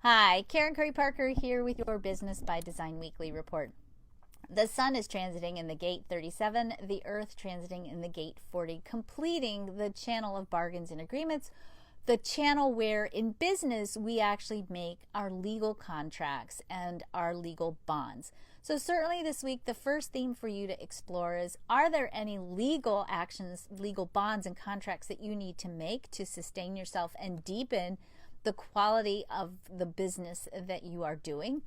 Hi, Karen Curry Parker here with your Business by Design Weekly Report. The Sun is transiting in the gate 37, the Earth transiting in the gate 40, completing the channel of bargains and agreements, the channel where in business we actually make our legal contracts and our legal bonds. So certainly this week, the first theme for you to explore is, are there any legal actions, legal bonds and contracts that you need to make to sustain yourself and deepen the quality of the business that you are doing?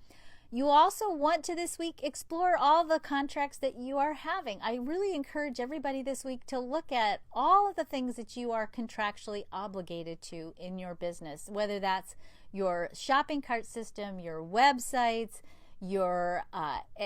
You also want to this week explore all the contracts that you are having. I really encourage everybody this week to look at all of the things that you are contractually obligated to in your business, whether that's your shopping cart system, your websites, your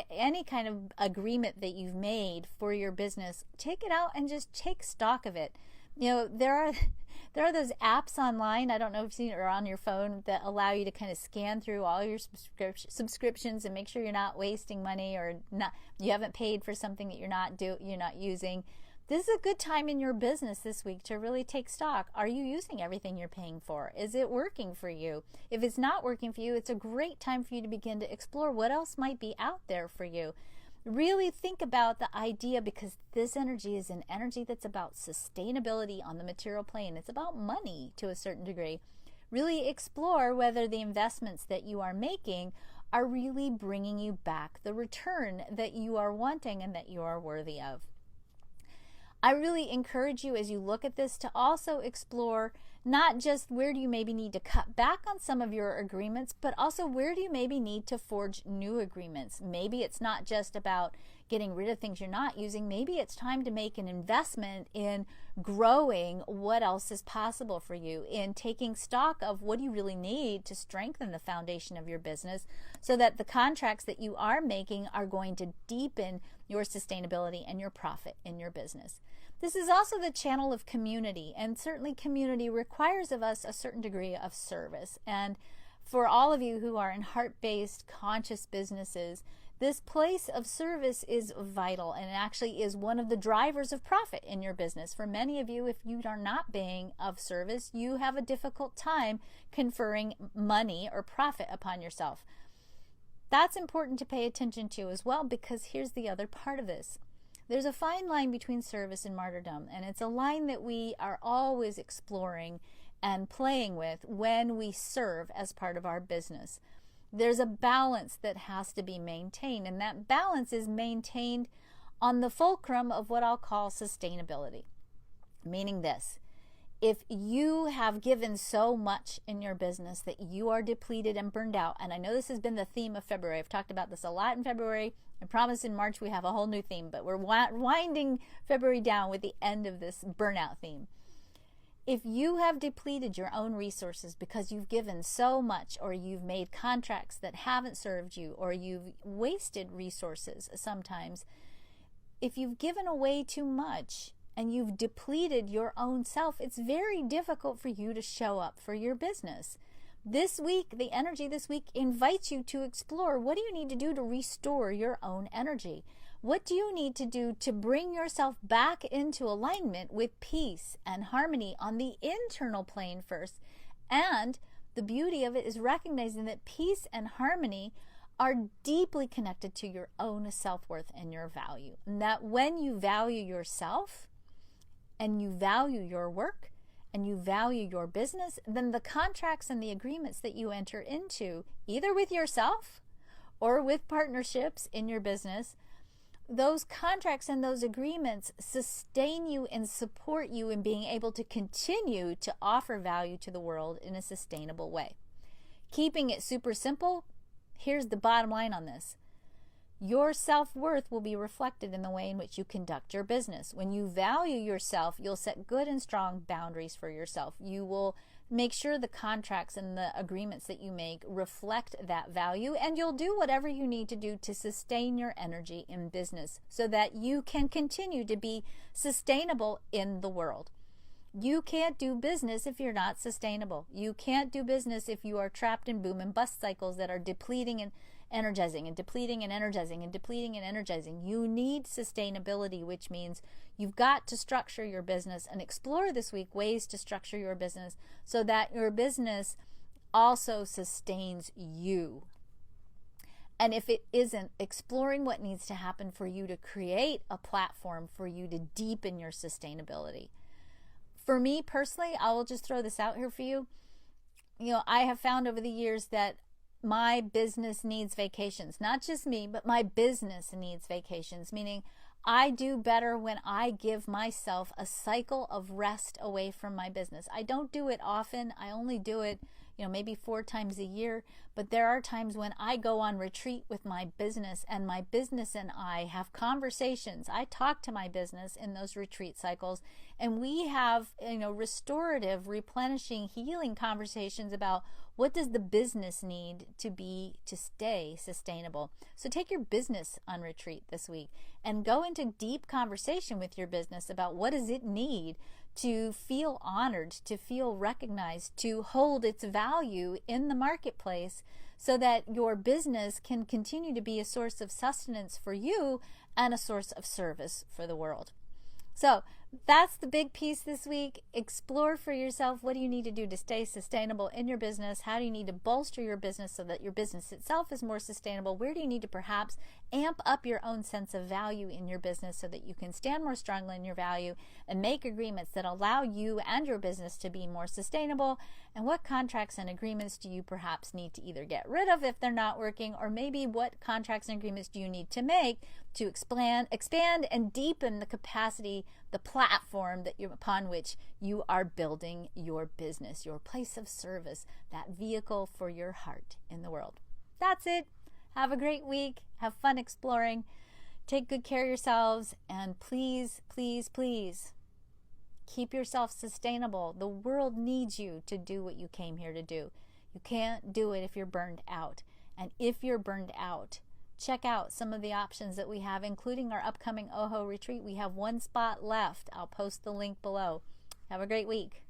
any kind of agreement that you've made for your business. Take it out and just take stock of it. You know, there are those apps online, I don't know if you've seen it, or on your phone, that allow you to kind of scan through all your subscriptions and make sure you're not wasting money or not, you haven't paid for something that you're not using. This is a good time in your business this week to really take stock. Are you using everything you're paying for? Is it working for you? If it's not working for you, it's a great time for you to begin to explore what else might be out there for you. Really think about the idea, because this energy is an energy that's about sustainability on the material plane. It's about money to a certain degree. Really explore whether the investments that you are making are really bringing you back the return that you are wanting and that you are worthy of. I really encourage you, as you look at this, to also explore not just where do you maybe need to cut back on some of your agreements, but also where do you maybe need to forge new agreements. Maybe it's not just about getting rid of things you're not using. Maybe it's time to make an investment in growing what else is possible for you, in taking stock of what do you really need to strengthen the foundation of your business so that the contracts that you are making are going to deepen your sustainability and your profit in your business. This is also the channel of community, and certainly community requires of us a certain degree of service. And for all of you who are in heart-based, conscious businesses, this place of service is vital and actually is one of the drivers of profit in your business. For many of you, if you are not being of service, you have a difficult time conferring money or profit upon yourself. That's important to pay attention to as well, because here's the other part of this. There's a fine line between service and martyrdom, and it's a line that we are always exploring and playing with when we serve as part of our business. There's a balance that has to be maintained, and that balance is maintained on the fulcrum of what I'll call sustainability. Meaning this: if you have given so much in your business that you are depleted and burned out, and I know this has been the theme of February. I've talked about this a lot in February. I promise in March we have a whole new theme, but we're winding February down with the end of this burnout theme. If you have depleted your own resources because you've given so much, or you've made contracts that haven't served you, or you've wasted resources sometimes, if you've given away too much and you've depleted your own self, it's very difficult for you to show up for your business. This week, the energy this week invites you to explore, what do you need to do to restore your own energy? What do you need to do to bring yourself back into alignment with peace and harmony on the internal plane first? And the beauty of it is recognizing that peace and harmony are deeply connected to your own self-worth and your value. And that when you value yourself and you value your work and you value your business, then the contracts and the agreements that you enter into, either with yourself or with partnerships in your business, those contracts and those agreements sustain you and support you in being able to continue to offer value to the world in a sustainable way. Keeping it super simple, here's the bottom line on this. Your self-worth will be reflected in the way in which you conduct your business. When you value yourself, you'll set good and strong boundaries for yourself. You will make sure the contracts and the agreements that you make reflect that value, and you'll do whatever you need to do to sustain your energy in business so that you can continue to be sustainable in the world. You can't do business if you're not sustainable. You can't do business if you are trapped in boom and bust cycles that are depleting and energizing and depleting and energizing and depleting and energizing. You need sustainability, which means you've got to structure your business and explore this week ways to structure your business so that your business also sustains you. And if it isn't, exploring what needs to happen for you to create a platform for you to deepen your sustainability. For me personally, I will just throw this out here for you. I have found over the years that my business needs vacations. Not just me, but my business needs vacations, meaning I do better when I give myself a cycle of rest away from my business. I don't do it often. I only do it, maybe 4 times a year. But there are times when I go on retreat with my business, and my business and I have conversations. I talk to my business in those retreat cycles, and we have, restorative, replenishing, healing conversations about what does the business need to stay sustainable. So take your business on retreat this week and go into deep conversation with your business about what does it need to feel honored, to feel recognized, to hold its value in the marketplace, so that your business can continue to be a source of sustenance for you and a source of service for the world. So that's the big piece this week. Explore for yourself, what do you need to do to stay sustainable in your business? How do you need to bolster your business so that your business itself is more sustainable? Where do you need to perhaps amp up your own sense of value in your business so that you can stand more strongly in your value and make agreements that allow you and your business to be more sustainable? And what contracts and agreements do you perhaps need to either get rid of if they're not working, or maybe what contracts and agreements do you need to make to expand and deepen the capacity, the platform upon which you are building your business, your place of service, that vehicle for your heart in the world. That's it. Have a great week. Have fun exploring. Take good care of yourselves. And please, please, please keep yourself sustainable. The world needs you to do what you came here to do. You can't do it if you're burned out. And if you're burned out, check out some of the options that we have, including our upcoming OHO retreat. We have 1 spot left. I'll post the link below. Have a great week.